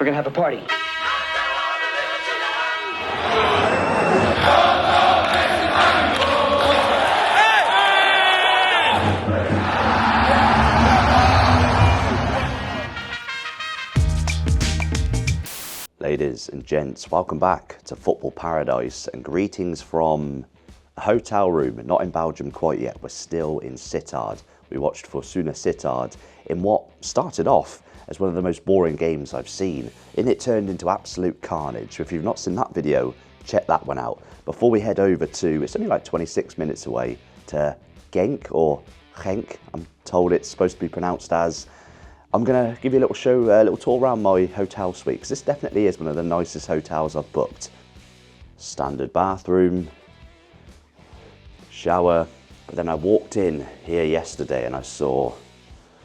We're gonna have a party. Ladies and gents, welcome back to Football Paradise and greetings from a hotel room, not in Belgium quite yet. We're still in Sittard. We watched Fortuna Sittard in what started off as one of the most boring games I've seen, and it turned into absolute carnage. If you've not seen that video, check that one out. Before we head over to, it's only like 26 minutes away, to Genk or Genk, I'm told it's supposed to be pronounced as. I'm going to give you a little tour around my hotel suite, because this definitely is one of the nicest hotels I've booked. Standard bathroom, shower, but then I walked in here yesterday and I saw,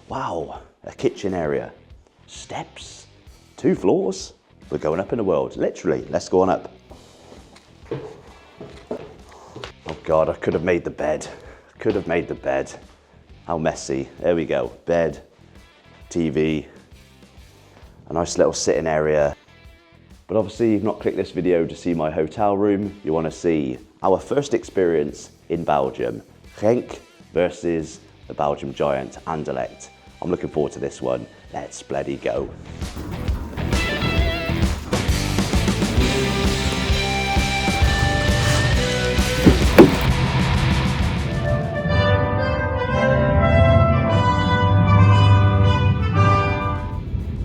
wow, a kitchen area, steps, 2 floors. We're going up in the world, literally. Let's go on up. Oh God, I could have made the bed. How messy. There we go, bed. TV, a nice little sitting area. But obviously you've not clicked this video to see my hotel room. You want to see our first experience in Belgium, Genk versus the Belgium giant Anderlecht. I'm looking forward to this one. Let's bloody go.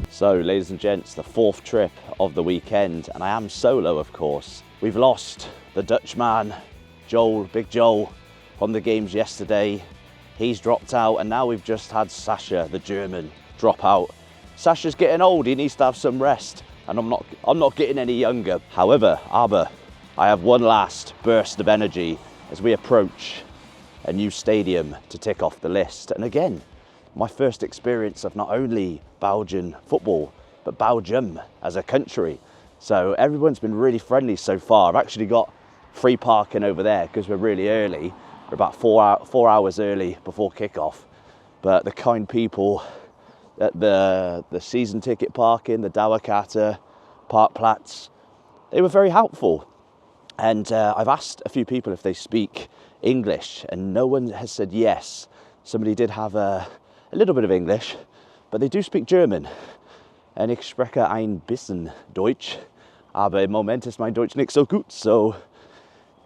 So, ladies and gents, the 4th trip of the weekend, and I am solo, of course. We've lost the Dutchman, Joel, Big Joel, from the games yesterday. He's dropped out, and now we've just had Sasha, the German, drop out. Sasha's getting old, he needs to have some rest, and I'm not getting any younger. However, I have one last burst of energy as we approach a new stadium to tick off the list. And again, my first experience of not only Belgian football, but Belgium as a country. So everyone's been really friendly so far. I've actually got free parking over there because we're really early. We're about 4 hours early before kickoff. But the kind people at the season ticket parking, the Dauerkarte, Parkplatz, they were very helpful. And I've asked a few people if they speak English, and no one has said yes. Somebody did have a little bit of English, but they do speak German. Und ich spreche ein bisschen Deutsch, aber im Moment ist mein Deutsch nicht so gut, so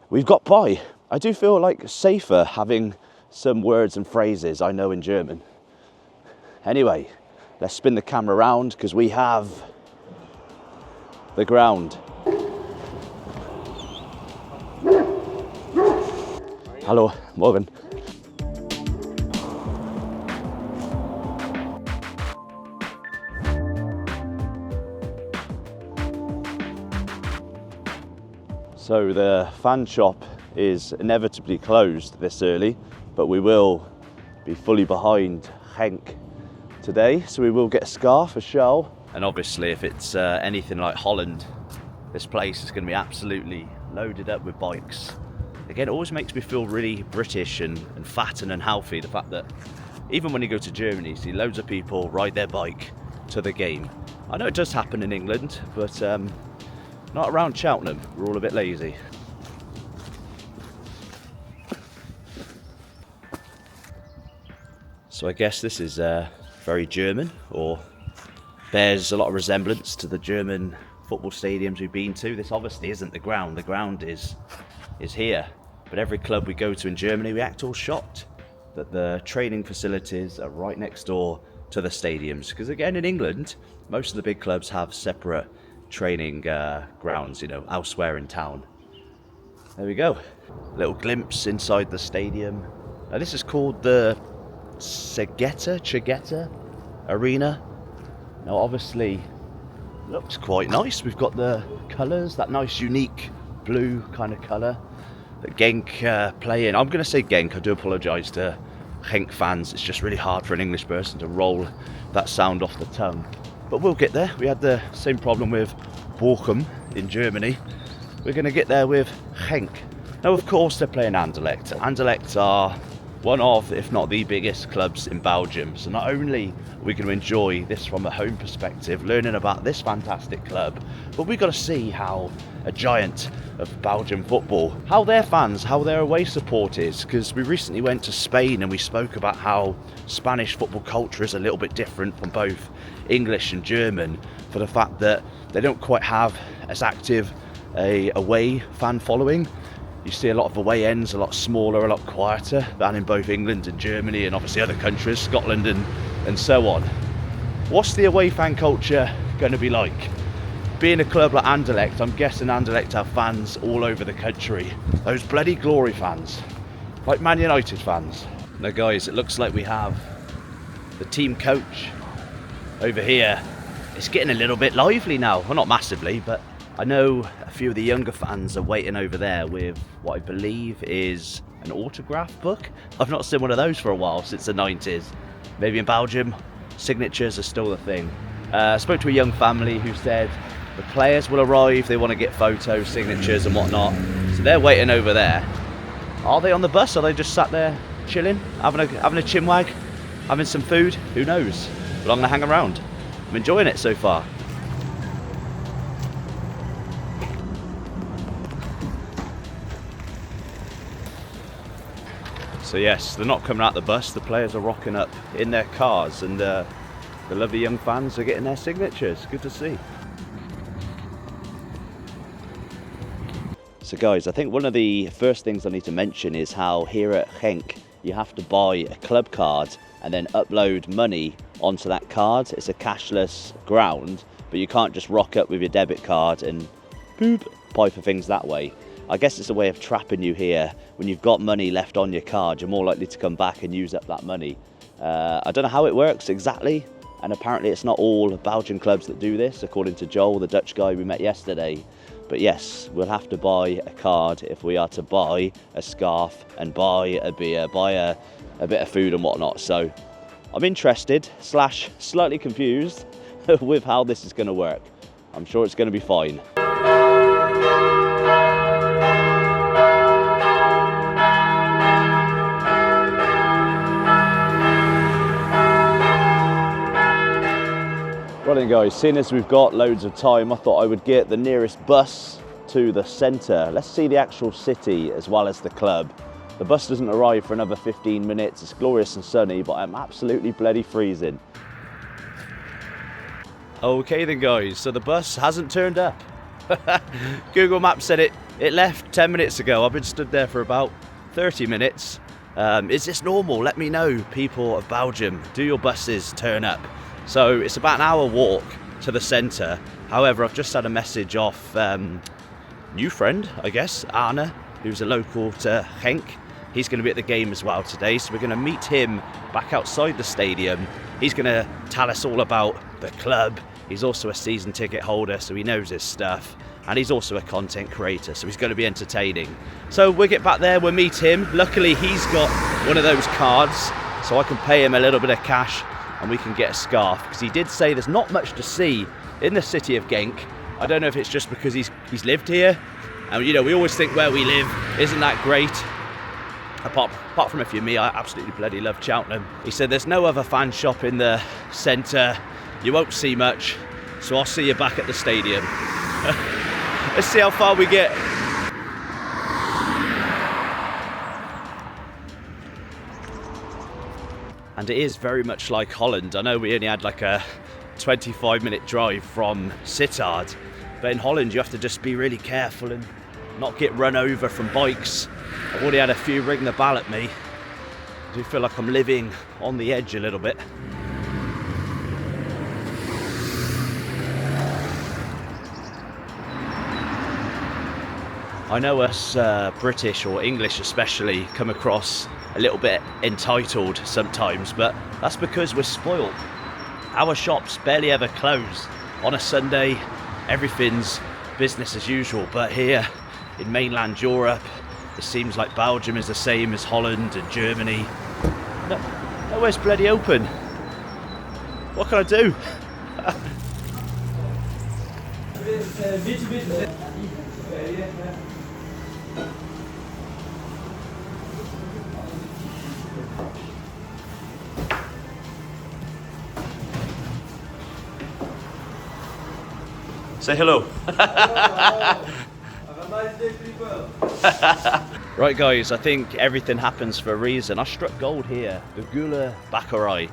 we've got by. I do feel like safer having some words and phrases I know in German. Anyway, let's spin the camera around because we have the ground. Hallo, morgen. So the fan shop is inevitably closed this early, but we will be fully behind Genk today. So we will get a scarf, a shawl. And obviously if it's anything like Holland, this place is going to be absolutely loaded up with bikes. Again, it always makes me feel really British and fat and unhealthy, the fact that even when you go to Germany, you see loads of people ride their bike to the game. I know it does happen in England, but not around Cheltenham, we're all a bit lazy. So I guess this is very German, or bears a lot of resemblance to the German football stadiums we've been to. This obviously isn't the ground is here. But every club we go to in Germany, we act all shocked that the training facilities are right next door to the stadiums. Because again, in England, most of the big clubs have separate training grounds, you know, elsewhere in town. There we go. Little glimpse inside the stadium. Now this is called the Cegeka Arena. Now obviously looks quite nice. We've got the colours, that nice unique blue kind of colour that Genk play in. I'm going to say Genk, I do apologise to Genk fans. It's just really hard for an English person to roll that sound off the tongue. But we'll get there. We had the same problem with Bochum in Germany. We're going to get there with Genk. Now, of course, they're playing Anderlecht. Anderlecht are one of, if not the biggest clubs in Belgium. So not only are we going to enjoy this from a home perspective, learning about this fantastic club, but we've got to see how a giant of Belgian football, how their fans, how their away support is, because we recently went to Spain and we spoke about how Spanish football culture is a little bit different from both English and German, for the fact that they don't quite have as active a away fan following. You see a lot of away ends, a lot smaller, a lot quieter than in both England and Germany and obviously other countries, Scotland and so on. What's the away fan culture going to be like? Being a club like Anderlecht, I'm guessing Anderlecht have fans all over the country. Those bloody glory fans, like Man United fans. Now guys, it looks like we have the team coach over here. It's getting a little bit lively now. Well, not massively, but I know a few of the younger fans are waiting over there with what I believe is an autograph book. I've not seen one of those for a while, since the 90s. Maybe in Belgium, signatures are still the thing. I spoke to a young family who said the players will arrive, they want to get photos, signatures and whatnot. So they're waiting over there. Are they on the bus? Are they just sat there chilling, having a chinwag, having some food? Who knows? But I'm going to hang around. I'm enjoying it so far. So yes, they're not coming out the bus, the players are rocking up in their cars, and the lovely young fans are getting their signatures. Good to see. So guys, I think one of the first things I need to mention is how here at Genk you have to buy a club card and then upload money onto that card. It's a cashless ground, but you can't just rock up with your debit card and boop, pay for things that way. I guess it's a way of trapping you here. When you've got money left on your card, you're more likely to come back and use up that money. I don't know how it works exactly, and apparently it's not all Belgian clubs that do this, according to Joel, the Dutch guy we met yesterday. But yes, we'll have to buy a card if we are to buy a scarf and buy a beer, buy a bit of food and whatnot. So I'm interested / slightly confused with how this is going to work. I'm sure it's going to be fine. Right then guys, seeing as we've got loads of time, I thought I would get the nearest bus to the centre. Let's see the actual city as well as the club. The bus doesn't arrive for another 15 minutes. It's glorious and sunny, but I'm absolutely bloody freezing. Okay then guys, so the bus hasn't turned up. Google Maps said it left 10 minutes ago. I've been stood there for about 30 minutes. Is this normal? Let me know, people of Belgium. Do your buses turn up? So it's about an hour walk to the centre. However, I've just had a message off new friend, I guess, Anna, who's a local to Genk. He's going to be at the game as well today, so we're going to meet him back outside the stadium. He's going to tell us all about the club. He's also a season ticket holder, so he knows his stuff. And he's also a content creator, so he's going to be entertaining. So we'll get back there, we'll meet him. Luckily, he's got one of those cards, so I can pay him a little bit of cash and we can get a scarf, because he did say there's not much to see in the city of Genk. I don't know if it's just because he's lived here, and you know, we always think where we live isn't that great. Apart from if you're me, I absolutely bloody love Cheltenham. He said there's no other fan shop in the centre, you won't see much, so I'll see you back at the stadium. Let's see how far we get. And it is very much like Holland. I know we only had like a 25-minute drive from Sittard, but in Holland you have to just be really careful and not get run over from bikes. I've already had a few ring the bell at me. I do feel like I'm living on the edge a little bit. I know us British, or English especially, come across a little bit entitled sometimes, but that's because we're spoilt. Our shops barely ever close. On a Sunday, everything's business as usual, but here in mainland Europe, it seems like Belgium is the same as Holland and Germany. Nowhere's bloody open. What can I do? Say hello. Have a nice day, people. Right guys, I think everything happens for a reason. I struck gold here, the Gula Baccarat.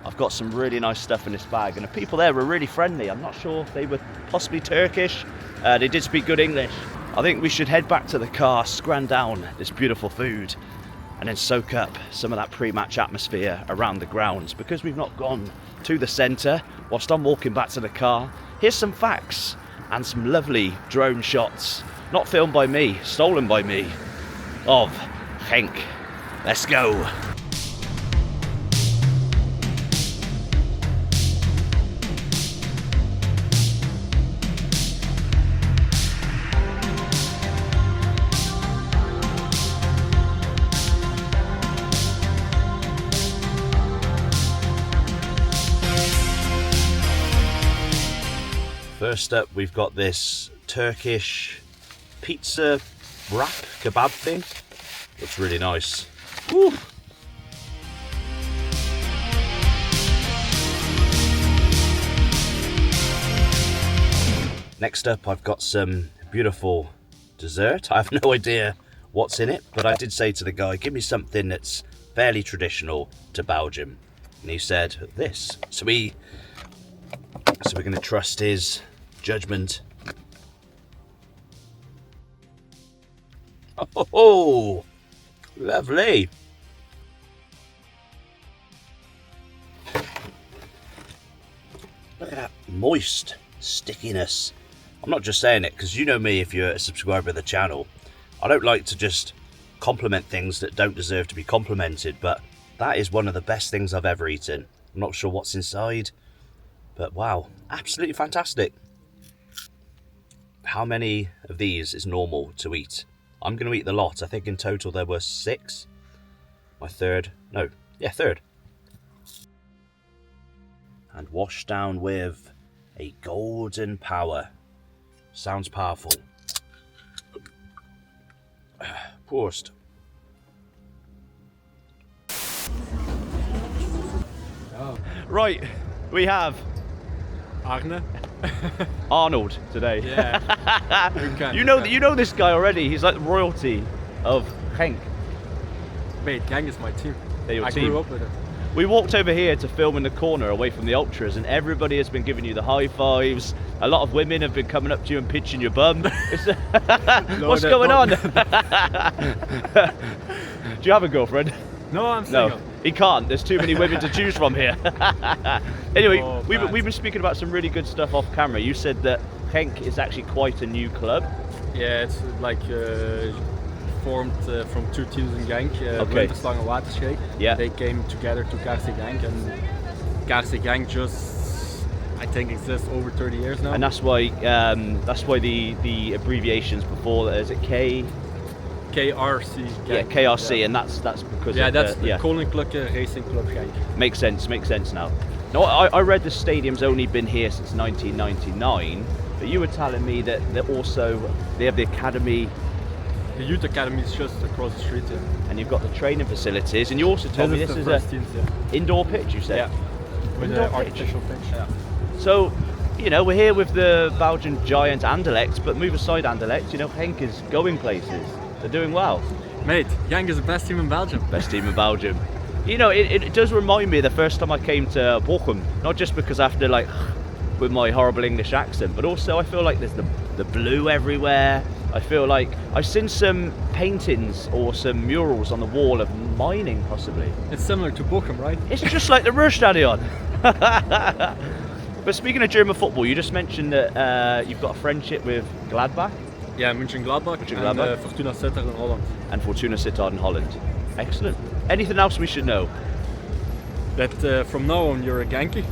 I've got some really nice stuff in this bag, and the people there were really friendly. I'm not sure if they were possibly Turkish. They did speak good English. I think we should head back to the car, scran down this beautiful food, and then soak up some of that pre-match atmosphere around the grounds. Because we've not gone to the centre, whilst I'm walking back to the car, here's some facts and some lovely drone shots, not filmed by me, stolen by me, of Genk. Let's go. First up, we've got this Turkish pizza wrap kebab thing. Looks really nice. Woo. Next up, I've got some beautiful dessert. I have no idea what's in it, but I did say to the guy, give me something that's fairly traditional to Belgium. And he said this. So we're going to trust his judgment. Oh, lovely. Look at that moist stickiness. I'm not just saying it because you know me, if you're a subscriber of the channel, I don't like to just compliment things that don't deserve to be complimented, but that is one of the best things I've ever eaten. I'm not sure what's inside, but wow, absolutely fantastic. How many of these is normal to eat? I'm going to eat the lot. I think in total there were 6. My third. And washed down with a golden power. Sounds powerful. Prost. Oh. Right, we have Arnold today. Yeah. You know this guy already. He's like the royalty of Genk. Mate, Genk is my team. They're your I team. grew up with it. We walked over here to film in the corner away from the ultras, and everybody has been giving you the high fives. A lot of women have been coming up to you and pinching your bum. What's going on? Do you have a girlfriend? No, I'm single. No, he can't. There's too many women to choose from here. Anyway, we've been speaking about some really good stuff off camera. You said that Genk is actually quite a new club. Yeah, it's like formed from 2 teams in Genk. Okay. Winterslang and Waterschei. Yeah. They came together to K.R.C. Genk, and K.R.C. Genk just, I think, exists over 30 years now. And that's why the abbreviations before that, is it K? K.R.C. Genk. Yeah, K.R.C. Yeah. And that's because yeah, of that's the Koninklijke Racing Club Genk. Makes sense now. No, I read the stadium's only been here since 1999, but you were telling me that they have the academy. The youth academy is just across the street here. And you've got the training facilities, and you also told me this is an indoor pitch, you said? Yeah, with Indoor an artificial pitch. Yeah. So, you know, we're here with the Belgian giant Anderlecht, but move aside Anderlecht, you know, Genk is going places. They're doing well. Mate, Genk is the best team in Belgium. Best team in Belgium. You know, it does remind me of the first time I came to Bochum, not just because I have to, like, with my horrible English accent, but also I feel like there's the blue everywhere. I feel like I've seen some paintings or some murals on the wall of mining, possibly. It's similar to Bochum, right? It's just like the Ruhrstadion. But speaking of German football, you just mentioned that you've got a friendship with Gladbach. Yeah, Mönchengladbach and Fortuna Sittard in Holland. And Fortuna Sittard in Holland. Excellent. Anything else we should know? That from now on you're a Genkie.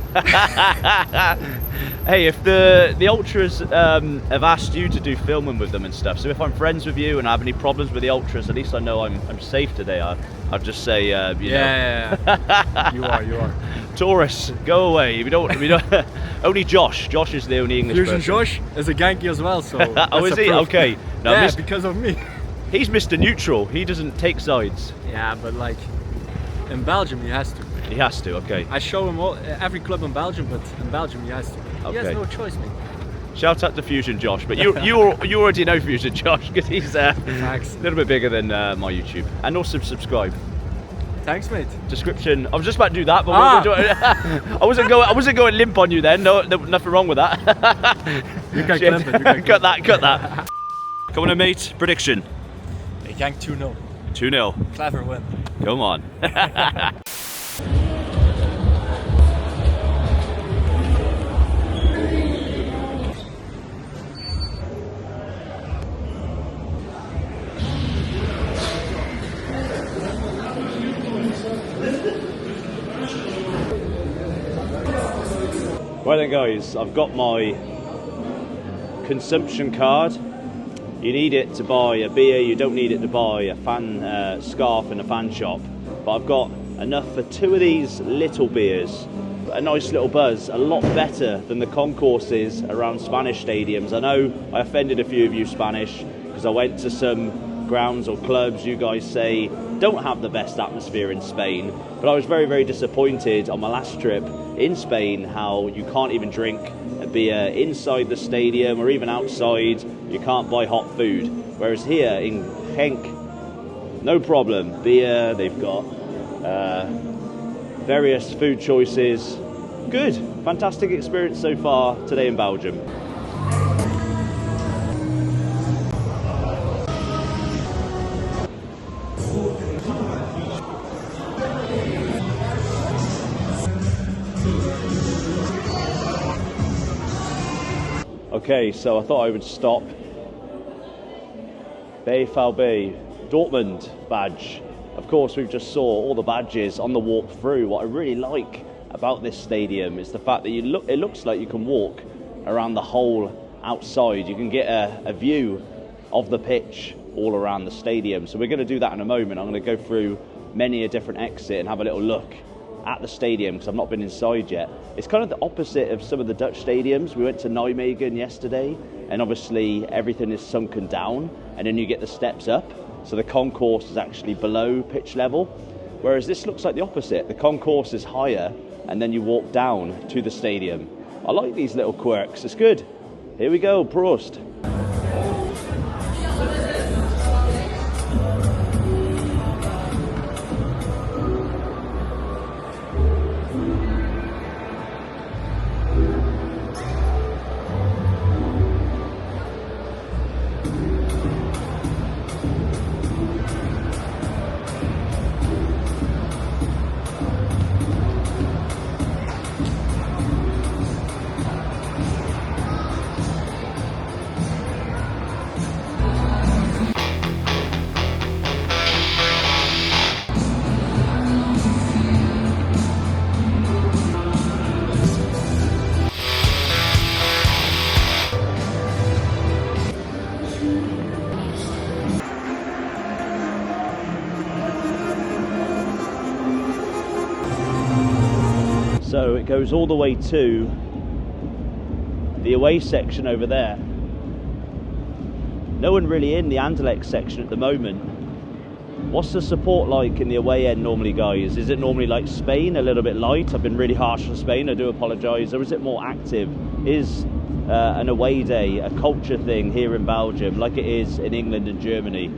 Hey, if the ultras have asked you to do filming with them and stuff, so if I'm friends with you and I have any problems with the ultras, at least I know I'm safe today. I'll just say, you know. You are. Tourists, go away. We don't. Only Josh. Josh is the only English Fusion person. Josh is a Genkie as well, so. Oh, is he? Proof. Okay. No, yeah, because of me. He's Mr. Neutral. He doesn't take sides. Yeah, but like in Belgium he has to. He has to. Okay. I show him every club in Belgium, but in Belgium he has to. Okay. He has no choice, man. Shout out to Fusion Josh, but you already know Fusion Josh because he's a little bit bigger than my YouTube. And also subscribe. Thanks, mate. Description. I was just about to do that, but I wasn't going limp on you then. No, nothing wrong with that. You can clip it. Cut that. Come on, in, mate. Prediction. Genk 2-0. 2-0. Clever win. Come on. Right then guys, I've got my consumption card. You need it to buy a beer, you don't need it to buy a fan scarf in a fan shop. But I've got enough for 2 of these little beers. A nice little buzz, a lot better than the concourses around Spanish stadiums. I know I offended a few of you Spanish because I went to some grounds or clubs you guys say don't have the best atmosphere in Spain, but I was very, very disappointed on my last trip in Spain how you can't even drink a beer inside the stadium or even outside. You can't buy hot food, whereas here in Genk, no problem. Beer, they've got various food choices. Good, fantastic experience so far today in Belgium. Okay, so I thought I would stop. BVB Dortmund badge. Of course, we've just saw all the badges on the walk through. What I really like about this stadium is the fact that it looks like you can walk around the whole outside. You can get a view of the pitch all around the stadium. So we're going to do that in a moment. I'm going to go through many a different exit and have a little look at the stadium because I've not been inside yet. It's kind of the opposite of some of the Dutch stadiums. We went to Nijmegen yesterday and obviously everything is sunken down and then you get the steps up. So the concourse is actually below pitch level, whereas this looks like the opposite. The concourse is higher and then you walk down to the stadium. I like these little quirks, it's good. Here we go, Prost. So it goes all the way to the away section over there. No one really in the Anderlecht section at the moment. What's the support like in the away end normally, guys? Is it normally like Spain, a little bit light? I've been really harsh on Spain, I do apologise. Or is it more active? Is an away day a culture thing here in Belgium like it is in England and Germany?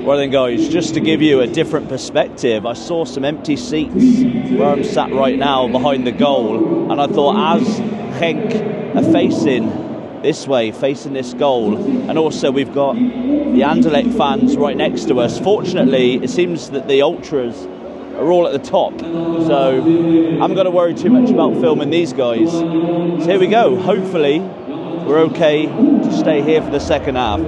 Well then guys, just to give you a different perspective, I saw some empty seats where I'm sat right now behind the goal, and I thought as Genk are facing this way, facing this goal, and also we've got the Anderlecht fans right next to us. Fortunately, it seems that the ultras are all at the top, so I'm not going to worry too much about filming these guys. So here we go, hopefully we're okay to stay here for the second half.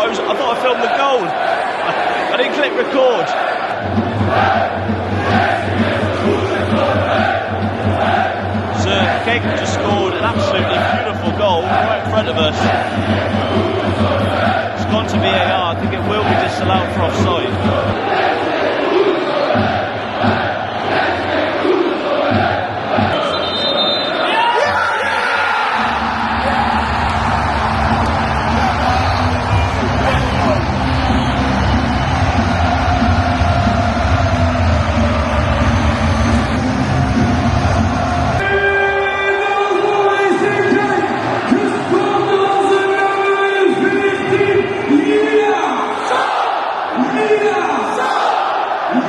I thought I filmed the goal. I didn't click record. So Cegeka just scored an absolutely beautiful goal right in front of us. It's gone to VAR. I think it will be disallowed for offside.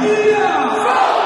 Yeah!